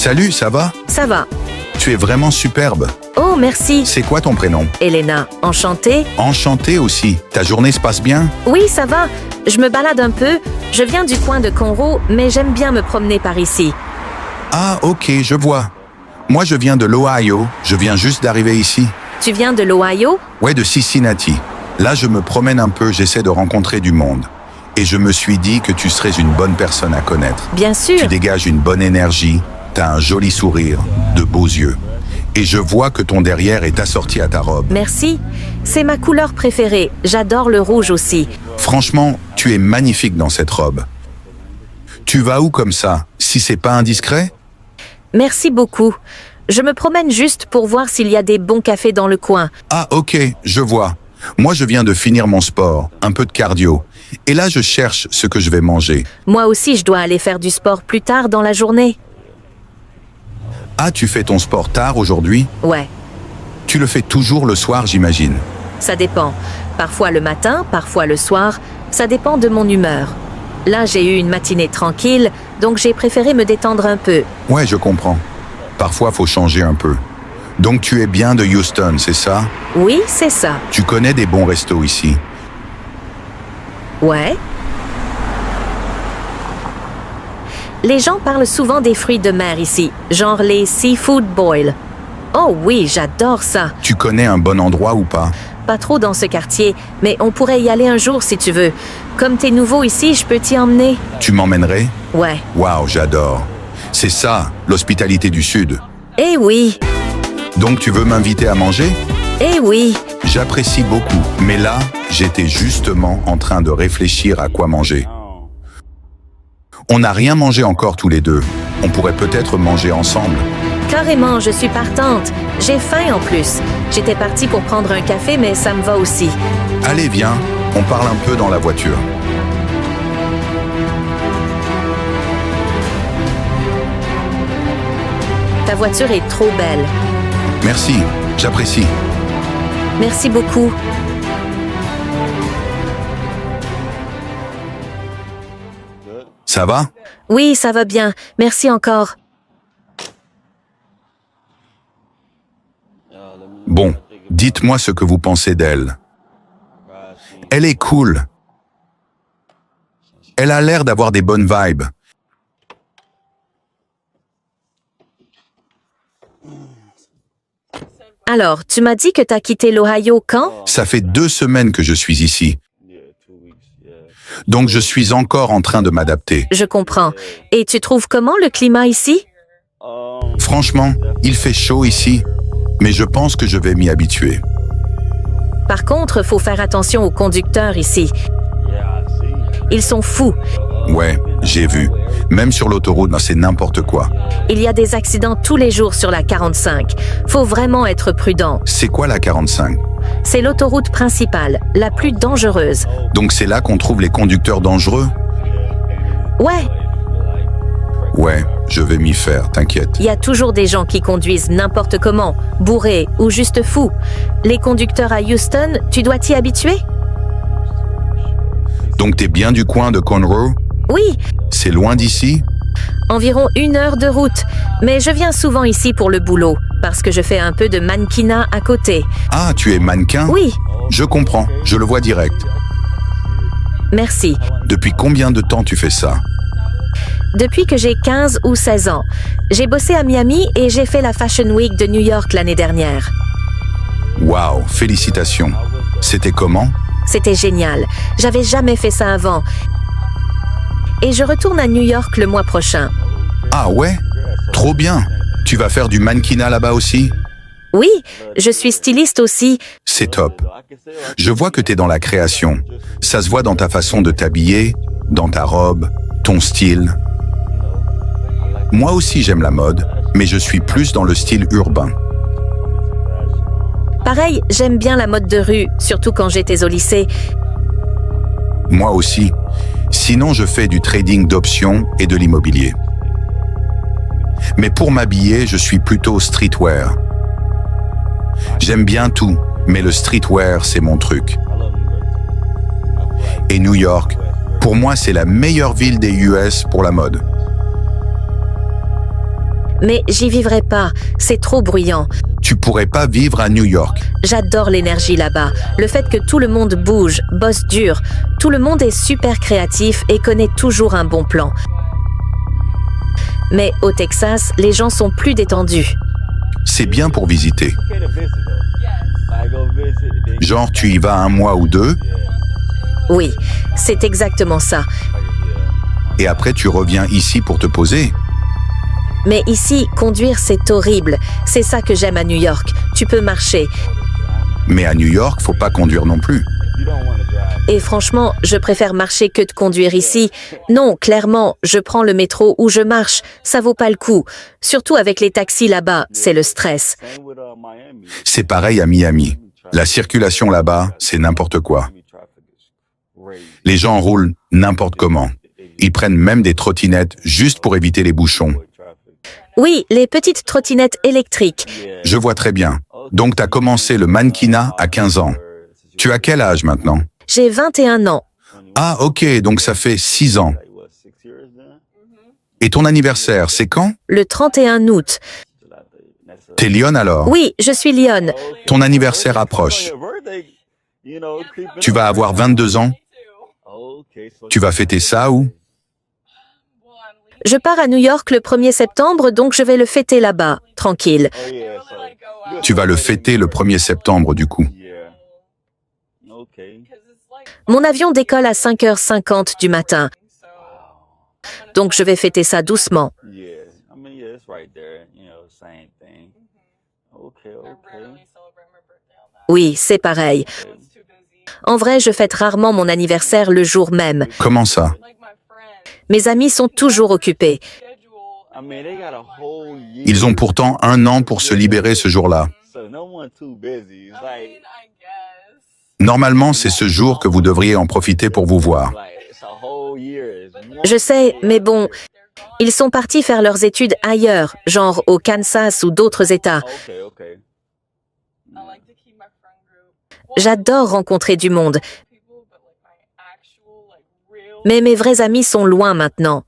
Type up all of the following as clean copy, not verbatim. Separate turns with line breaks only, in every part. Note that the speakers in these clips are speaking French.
Salut, ça va?
Ça va.
Tu es vraiment superbe.
Oh, merci.
C'est quoi ton prénom?
Elena, enchantée.
Enchanté aussi. Ta journée se passe bien?
Oui, ça va. Je me balade un peu. Je viens du coin de Conroe, mais j'aime bien me promener par ici.
Ah, ok, je vois. Moi, je viens de l'Ohio. Je viens juste d'arriver ici.
Tu viens de l'Ohio?
Ouais, de Cincinnati. Là, je me promène un peu, j'essaie de rencontrer du monde. Et je me suis dit que tu serais une bonne personne à connaître.
Bien sûr.
Tu dégages une bonne énergie, t'as un joli sourire, de beaux yeux. Et je vois que ton derrière est assorti à ta robe.
Merci. C'est ma couleur préférée. J'adore le rouge aussi.
Franchement, tu es magnifique dans cette robe. Tu vas où comme ça, si c'est pas indiscret?
Merci beaucoup. Je me promène juste pour voir s'il y a des bons cafés dans le coin.
Ah, ok, je vois. Moi, je viens de finir mon sport, un peu de cardio. Et là, je cherche ce que je vais manger.
Moi aussi, je dois aller faire du sport plus tard dans la journée.
Ah, tu fais ton sport tard aujourd'hui?
Ouais,
Tu le fais toujours le soir, j'imagine.
ça dépend. Parfois le matin, parfois le soir. Ça dépend de mon humeur. Là, j'ai eu une matinée tranquille, donc j'ai préféré me détendre un peu.
Ouais, je comprends. Parfois, faut changer un peu. Donc, tu es bien de Houston, c'est ça?
Oui, c'est ça.
Tu connais des bons restos ici.
Ouais. Les gens parlent souvent des fruits de mer ici, genre les seafood boil. Oh oui, j'adore ça.
Tu connais un bon endroit ou pas?
Pas trop dans ce quartier, mais on pourrait y aller un jour si tu veux. Comme t'es nouveau ici, je peux t'y emmener.
Tu m'emmènerais?
Ouais.
Waouh, j'adore. C'est ça, l'hospitalité du Sud.
Eh oui,
Donc, tu veux m'inviter à manger?
eh oui.
J'apprécie beaucoup, mais là, j'étais justement en train de réfléchir à quoi manger. On n'a rien mangé encore tous les deux. On pourrait peut-être manger ensemble.
Carrément, je suis partante. J'ai faim en plus. J'étais partie pour prendre un café, mais ça me va aussi.
Allez, viens, on parle un peu dans la voiture.
Ta voiture est trop belle.
Merci, j'apprécie.
Merci beaucoup.
Ça va?
Oui, ça va bien. Merci encore.
Bon, dites-moi ce que vous pensez d'elle. Elle est cool. Elle a l'air d'avoir des bonnes vibes.
Alors, tu m'as dit que t'as quitté l'Ohio quand?
Ça fait 2 semaines que je suis ici. Donc je suis encore en train de m'adapter.
Je comprends. Et tu trouves comment le climat ici?
Franchement, il fait chaud ici, mais je pense que je vais m'y habituer.
Par contre, faut faire attention aux conducteurs ici. Ils sont fous.
Ouais, j'ai vu. Même sur l'autoroute, c'est n'importe quoi.
Il y a des accidents tous les jours sur la 45. Faut vraiment être prudent.
C'est quoi la 45?
C'est l'autoroute principale, la plus dangereuse.
Donc c'est là qu'on trouve les conducteurs dangereux?
Ouais,
Ouais, je vais m'y faire, t'inquiète.
il y a toujours des gens qui conduisent n'importe comment, bourrés ou juste fous. Les conducteurs à Houston, tu dois t'y habituer?
Donc t'es bien du coin de Conroe?
Oui,
C'est loin d'ici?
environ 1 heure de route. Mais je viens souvent ici pour le boulot, parce que je fais un peu de mannequinat à côté.
Ah, tu es mannequin?
Oui,
Je comprends, je le vois direct.
merci.
Depuis combien de temps tu fais ça?
Depuis que j'ai 15 ou 16 ans, j'ai bossé à Miami et j'ai fait la Fashion Week de New York l'année dernière.
Waouh, félicitations. C'était comment?
C'était génial. J'avais jamais fait ça avant. Et je retourne à New York le mois prochain.
Ah ouais? Trop bien. Tu vas faire du mannequinat là-bas aussi?
Oui, je suis styliste aussi.
C'est top. Je vois que t'es dans la création. Ça se voit dans ta façon de t'habiller, dans ta robe, ton style. Moi aussi j'aime la mode, mais je suis plus dans le style urbain.
Pareil, j'aime bien la mode de rue, surtout quand j'étais au lycée.
Moi aussi. Sinon, je fais du trading d'options et de l'immobilier. Mais pour m'habiller, je suis plutôt streetwear. J'aime bien tout, mais le streetwear, c'est mon truc. Et New York, pour moi, c'est la meilleure ville des US pour la mode.
Mais j'y vivrai pas, c'est trop bruyant.
Tu pourrais pas vivre à New York.
J'adore l'énergie là-bas, le fait que tout le monde bouge, bosse dur, tout le monde est super créatif et connaît toujours un bon plan. Mais au Texas, les gens sont plus détendus.
C'est bien pour visiter. Genre, tu y vas 1 mois ou 2,
Oui, c'est exactement ça.
et après tu reviens ici pour te poser.
Mais ici, conduire, c'est horrible. C'est ça que j'aime à New York. Tu peux marcher.
Mais à New York, faut pas conduire non plus.
Et franchement, je préfère marcher que de conduire ici. Non, clairement, je prends le métro ou je marche. Ça vaut pas le coup. Surtout avec les taxis là-bas, c'est le stress.
C'est pareil à Miami. La circulation là-bas, c'est n'importe quoi. Les gens roulent n'importe comment. Ils prennent même des trottinettes juste pour éviter les bouchons.
Oui, les petites trottinettes électriques.
Je vois très bien. Donc, tu as commencé le mannequinat à 15 ans. Tu as quel âge maintenant?
J'ai 21 ans.
Ah, ok, donc ça fait 6 ans. Et ton anniversaire, c'est quand?
Le 31 août.
T'es lionne alors?
Oui, je suis lionne.
Ton anniversaire approche. Tu vas avoir 22 ans? Tu vas fêter ça où?
Je pars à New York le 1er septembre, donc je vais le fêter là-bas, tranquille.
Tu vas le fêter le 1er septembre du coup.
Mon avion décolle à 5h50 du matin. Donc je vais fêter ça doucement. Oui, c'est pareil. En vrai, je fête rarement mon anniversaire le jour même.
Comment ça?
Mes amis sont toujours occupés.
Ils ont pourtant 1 an pour se libérer ce jour-là. Normalement, c'est ce jour que vous devriez en profiter pour vous voir.
Je sais, mais bon, ils sont partis faire leurs études ailleurs, genre au Kansas ou d'autres États. J'adore rencontrer du monde. Mais mes vrais amis sont loin maintenant.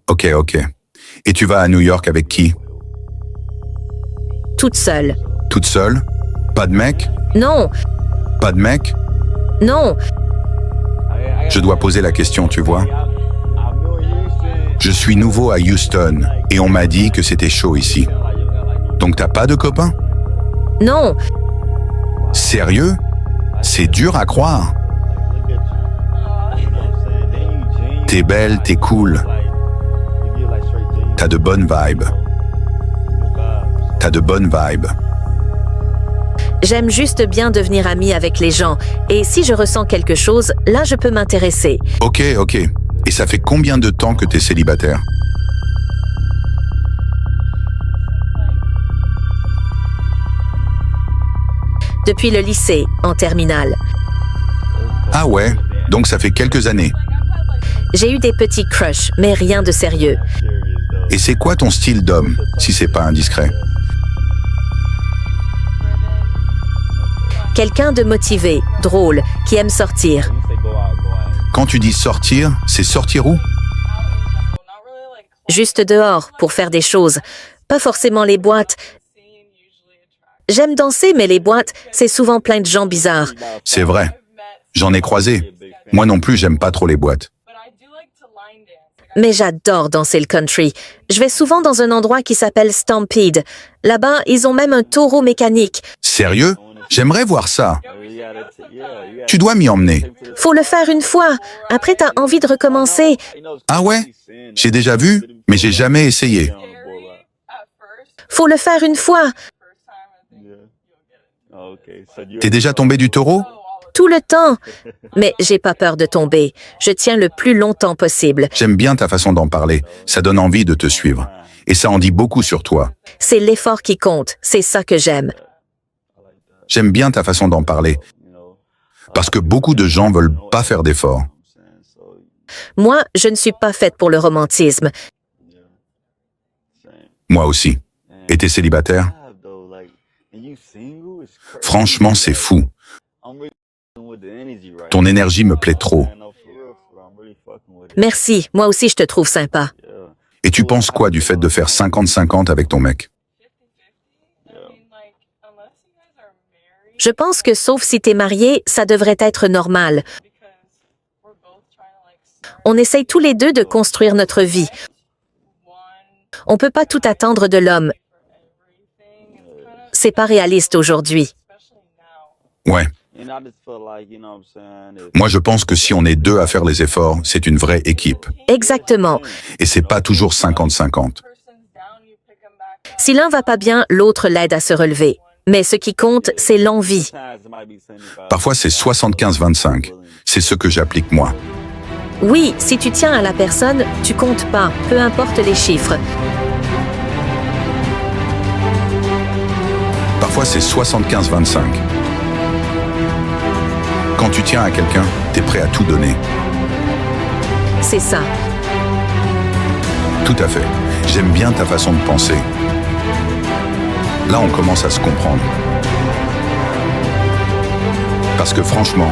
Ok. Et tu vas à New York avec qui?
Toute seule.
Toute seule? Pas de mec?
Non,
Pas de mec?
non,
Je dois poser la question, tu vois. Je suis nouveau à Houston et on m'a dit que c'était chaud ici. Donc t'as pas de copain?
non.
Sérieux? C'est dur à croire. T'es belle, t'es cool. T'as de bonnes vibes.
J'aime juste bien devenir amie avec les gens. Et si je ressens quelque chose, là je peux m'intéresser.
Ok. Et ça fait combien de temps que t'es célibataire?
Depuis le lycée, en terminale.
Ah ouais, donc ça fait quelques années.
J'ai eu des petits crushs, mais rien de sérieux.
Et c'est quoi ton style d'homme, si c'est pas indiscret?
Quelqu'un de motivé, drôle, qui aime sortir.
Quand tu dis sortir, c'est sortir où?
Juste dehors, pour faire des choses. Pas forcément les boîtes. J'aime danser, mais les boîtes, c'est souvent plein de gens bizarres.
C'est vrai. J'en ai croisé. Moi non plus, j'aime pas trop les boîtes.
Mais j'adore danser le country. Je vais souvent dans un endroit qui s'appelle Stampede. Là-bas, ils ont même un taureau mécanique.
Sérieux? J'aimerais voir ça. Tu dois m'y emmener.
Faut le faire une fois. Après, t'as envie de recommencer.
Ah ouais? J'ai déjà vu, mais j'ai jamais essayé.
Faut le faire une fois.
T'es déjà tombé du taureau?
Tout le temps. Mais j'ai pas peur de tomber. Je tiens le plus longtemps possible.
J'aime bien ta façon d'en parler. Ça donne envie de te suivre. Et ça en dit beaucoup sur toi.
C'est l'effort qui compte. C'est ça que j'aime.
J'aime bien ta façon d'en parler. Parce que beaucoup de gens veulent pas faire d'efforts.
Moi, je ne suis pas faite pour le romantisme.
Moi aussi. Et t'es célibataire? Franchement, c'est fou. Ton énergie me plaît trop.
Merci. Moi aussi, je te trouve sympa.
Et tu penses quoi du fait de faire 50-50 avec ton mec?
Je pense que sauf si t'es marié, ça devrait être normal. On essaye tous les deux de construire notre vie. On peut pas tout attendre de l'homme. C'est pas réaliste aujourd'hui.
Ouais. Moi, je pense que si on est deux à faire les efforts, c'est une vraie équipe.
Exactement.
Et c'est pas toujours 50-50.
Si l'un va pas bien, l'autre l'aide à se relever. Mais ce qui compte, c'est l'envie.
Parfois, c'est 75-25. C'est ce que j'applique moi.
Oui, si tu tiens à la personne, tu comptes pas, peu importe les chiffres.
Parfois, c'est 75-25. Quand tu tiens à quelqu'un, t'es prêt à tout donner.
C'est ça.
Tout à fait. J'aime bien ta façon de penser. Là, on commence à se comprendre. Parce que franchement,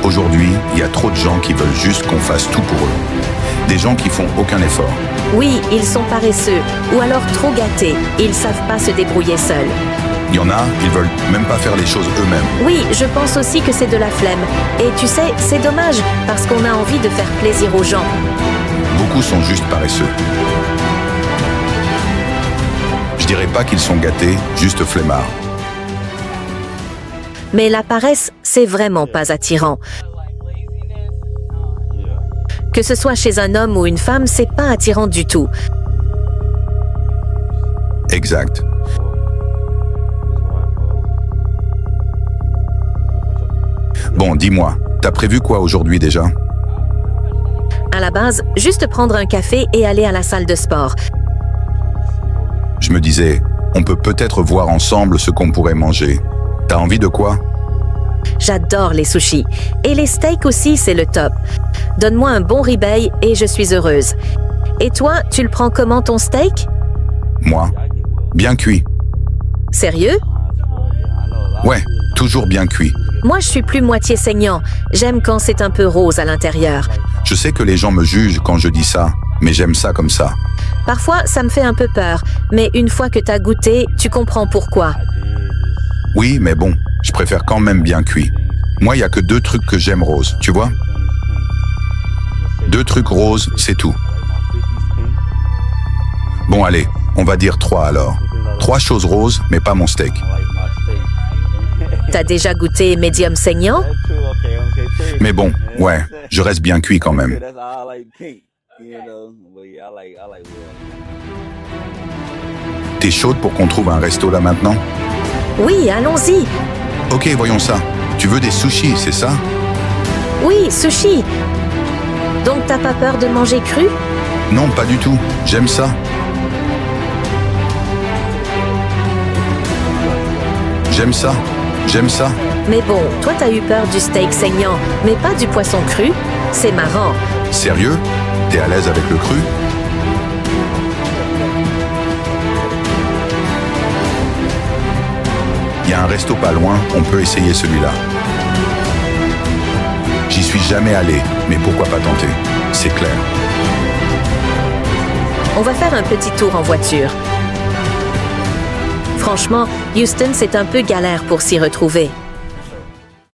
aujourd'hui, il y a trop de gens qui veulent juste qu'on fasse tout pour eux. Des gens qui font aucun effort.
Oui, ils sont paresseux, ou alors trop gâtés. Ils savent pas se débrouiller seuls.
Il y en a, ils veulent même pas faire les choses eux-mêmes.
Oui, je pense aussi que c'est de la flemme. Et tu sais, c'est dommage, parce qu'on a envie de faire plaisir aux gens.
Beaucoup sont juste paresseux. Je dirais pas qu'ils sont gâtés, juste flemmards.
Mais la paresse, c'est vraiment pas attirant. Que ce soit chez un homme ou une femme, c'est pas attirant du tout.
Exact. Bon, dis-moi, t'as prévu quoi aujourd'hui déjà?
À la base, juste prendre un café et aller à la salle de sport.
Je me disais, on peut peut-être voir ensemble ce qu'on pourrait manger. T'as envie de quoi?
J'adore les sushis. Et les steaks aussi, c'est le top. Donne-moi un bon ribeye et je suis heureuse. Et toi, tu le prends comment ton steak?
Moi? Bien cuit.
Sérieux?
Ouais, toujours bien cuit.
Moi, je suis plus moitié saignant. J'aime quand c'est un peu rose à l'intérieur.
Je sais que les gens me jugent quand je dis ça, mais j'aime ça comme ça.
Parfois, ça me fait un peu peur. Mais une fois que t'as goûté, tu comprends pourquoi.
Oui, mais bon, je préfère quand même bien cuit. Moi, il y a que 2 trucs que j'aime rose, tu vois? 2 trucs roses, c'est tout. Bon, allez, on va dire 3 alors. 3 choses roses, mais pas mon steak.
T'as déjà goûté médium saignant?
Mais bon, ouais, je reste bien cuit quand même. T'es chaude pour qu'on trouve un resto là maintenant?
Oui, allons-y.
Ok, voyons ça. Tu veux des sushis, c'est ça?
Oui, sushi. Donc t'as pas peur de manger cru?
Non, pas du tout. J'aime ça. J'aime ça. J'aime ça.
Mais bon, toi t'as eu peur du steak saignant, mais pas du poisson cru? C'est marrant.
Sérieux? T'es à l'aise avec le cru? Il y a un resto pas loin, on peut essayer celui-là. J'y suis jamais allé, mais pourquoi pas tenter? C'est clair.
On va faire un petit tour en voiture. Franchement, Houston, c'est un peu galère pour s'y retrouver.